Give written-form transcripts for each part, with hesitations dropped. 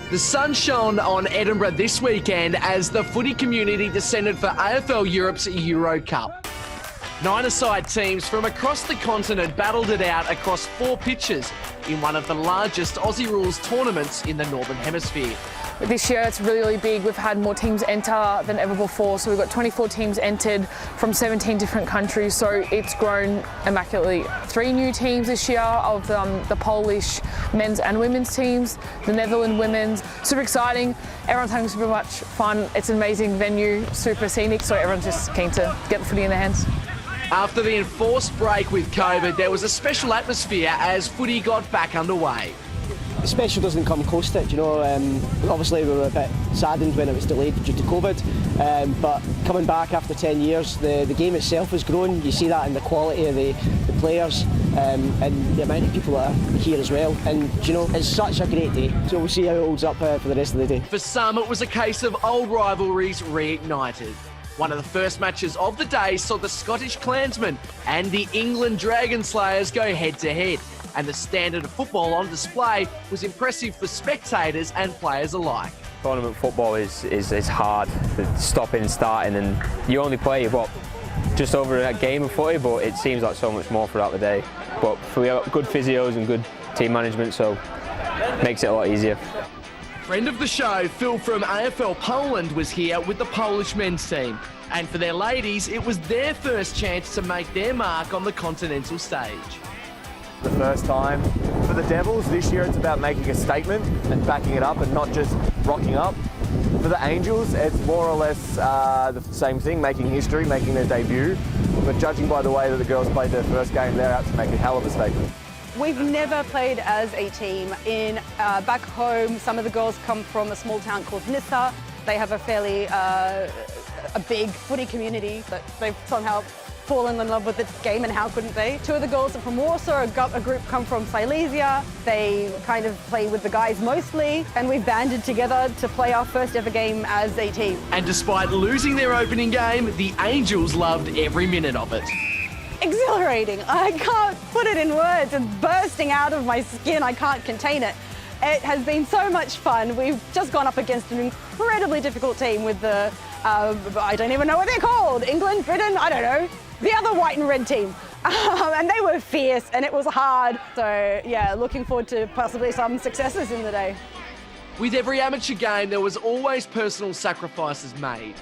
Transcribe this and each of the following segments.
The sun shone on Edinburgh this weekend as the footy community descended for AFL Europe's Euro Cup. 9-a-side teams from across the continent battled it out across 4 pitches in one of the largest Aussie rules tournaments in the Northern Hemisphere. This year it's really big. We've had more teams enter than ever before. So we've got 24 teams entered from 17 different countries. So it's grown immaculately. 3 new teams this year of the Polish men's and women's teams, the Netherlands women's. Super exciting. Everyone's having super much fun. It's an amazing venue, super scenic. So everyone's just keen to get the footy in their hands. After the enforced break with COVID, there was a special atmosphere as footy got back underway. Special doesn't come close to it, you know. Obviously we were a bit saddened when it was delayed due to COVID, but coming back after 10 years, the game itself has grown. You see that in the quality of the players and the amount of people that are here as well. And you know, it's such a great day. So we'll see how it holds up for the rest of the day. For some, it was a case of old rivalries reignited. One of the first matches of the day saw the Scottish Klansmen and the England Dragon Slayers go head-to-head. And the standard of football on display was impressive for spectators and players alike. Tournament football is hard, stopping and starting, and you only play, just over a game of footy, but it seems like so much more throughout the day. But we have good physios and good team management, so it makes it a lot easier. Friend of the show, Phil from AFL Poland, was here with the Polish men's team. And for their ladies, it was their first chance to make their mark on the continental stage. The first time for the Devils. This year it's about making a statement and backing it up and not just rocking up. For the Angels, it's more or less the same thing, making history, making their debut. But judging by the way that the girls played their first game, they're out to make a hell of a statement. We've never played as a team. Back home, some of the girls come from a small town called Nyssa. They have a fairly a big footy community, but they've somehow fallen in love with the game, and how couldn't they? 2 of the girls are from Warsaw, a group come from Silesia. They kind of play with the guys mostly, and we've banded together to play our first ever game as a team. And despite losing their opening game, the Angels loved every minute of it. Exhilarating. I can't put it in words. It's bursting out of my skin. I can't contain it. It has been so much fun. We've just gone up against an incredibly difficult team with the, I don't even know what they're called. England, Britain, I don't know. The other white and red team. And they were fierce and it was hard. So yeah, looking forward to possibly some successes in the day. With every amateur game, there was always personal sacrifices made.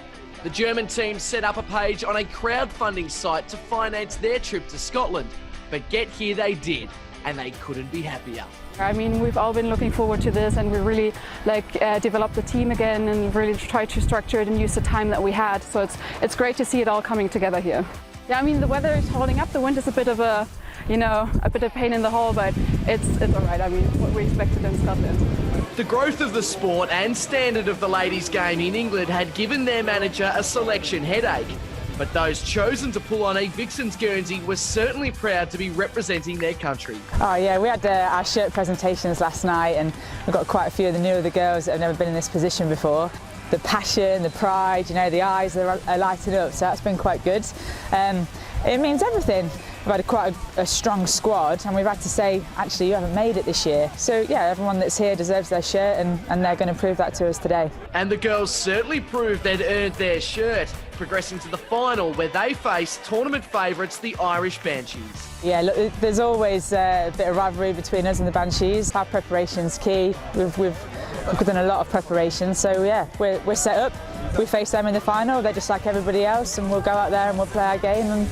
The German team set up a page on a crowdfunding site to finance their trip to Scotland. But get here they did, and they couldn't be happier. I mean, we've all been looking forward to this, and we really developed the team again and really tried to structure it and use the time that we had. So it's great to see it all coming together here. Yeah, I mean, the weather is holding up. The wind is a bit of a pain in the hole, but it's all right. I mean, what we expected in Scotland. The growth of the sport and standard of the ladies' game in England had given their manager a selection headache. But those chosen to pull on a Vixens Guernsey were certainly proud to be representing their country. Oh yeah, we had our shirt presentations last night, and we've got quite a few of the newer girls that have never been in this position before. The passion, the pride, you know, the eyes are lighting up, so that's been quite good. It means everything. We've had quite a strong squad, and we've had to say, actually, you haven't made it this year. So yeah, everyone that's here deserves their shirt, and they're going to prove that to us today. And the girls certainly proved they'd earned their shirt, progressing to the final where they faced tournament favourites, the Irish Banshees. Yeah, look, there's always a bit of rivalry between us and the Banshees. Our preparation's key. We've done a lot of preparation, so yeah, we're set up. We face them in the final. They're just like everybody else, and we'll go out there and we'll play our game, and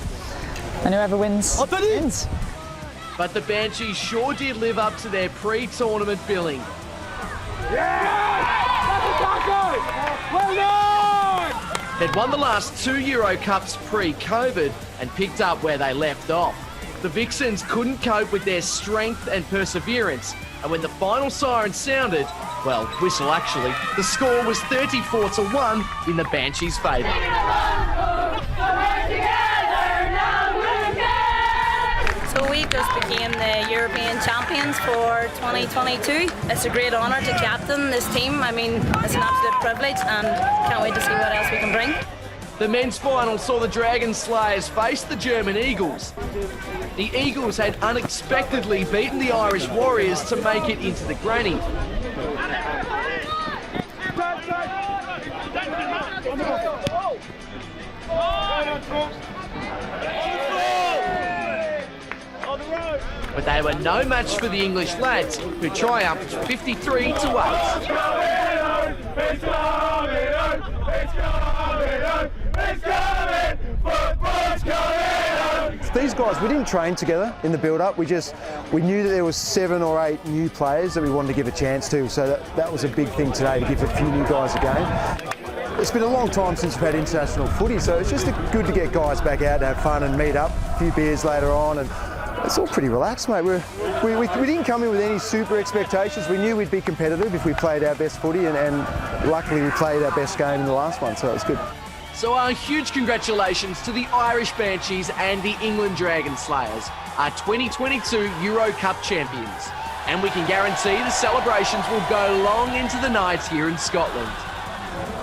whoever wins, wins. But the Banshees sure did live up to their pre-tournament billing. They'd won the last 2 Euro Cups pre-COVID and picked up where they left off. The Vixens couldn't cope with their strength and perseverance, and when the final siren sounded, well, whistle actually, the score was 34-1 in the Banshees' favour. So we just became the European champions for 2022. It's a great honour to captain this team. I mean, it's an absolute privilege, and can't wait to see what else we can bring. The men's final saw the Dragon Slayers face the German Eagles. The Eagles had unexpectedly beaten the Irish Warriors to make it into the granny. But they were no match for the English lads, who triumphed 53-8. These guys, we didn't train together in the build-up. We knew that there was 7 or 8 new players that we wanted to give a chance to. So that was a big thing today, to give a few new guys a game. It's been a long time since we've had international footy, so it's just good to get guys back out to have fun and meet up, a few beers later on, and it's all pretty relaxed, mate. We didn't come in with any super expectations. We knew we'd be competitive if we played our best footy, and luckily we played our best game in the last one, so it was good. So a huge congratulations to the Irish Banshees and the England Dragon Slayers, our 2022 Euro Cup champions. And we can guarantee the celebrations will go long into the night here in Scotland.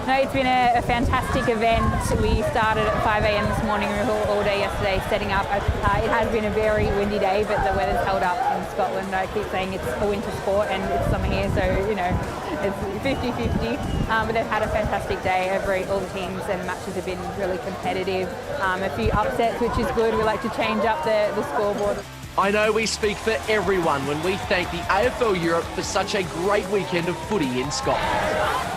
No, it's been a fantastic event. We started at 5 a.m. this morning. We were all day yesterday setting up. It has been a very windy day, but the weather's held up in Scotland. I keep saying it's a winter sport and it's summer here, so, you know, it's 50-50. But they've had a fantastic day. All the teams and matches have been really competitive. A few upsets, which is good. We like to change up the scoreboard. I know we speak for everyone when we thank the AFL Europe for such a great weekend of footy in Scotland.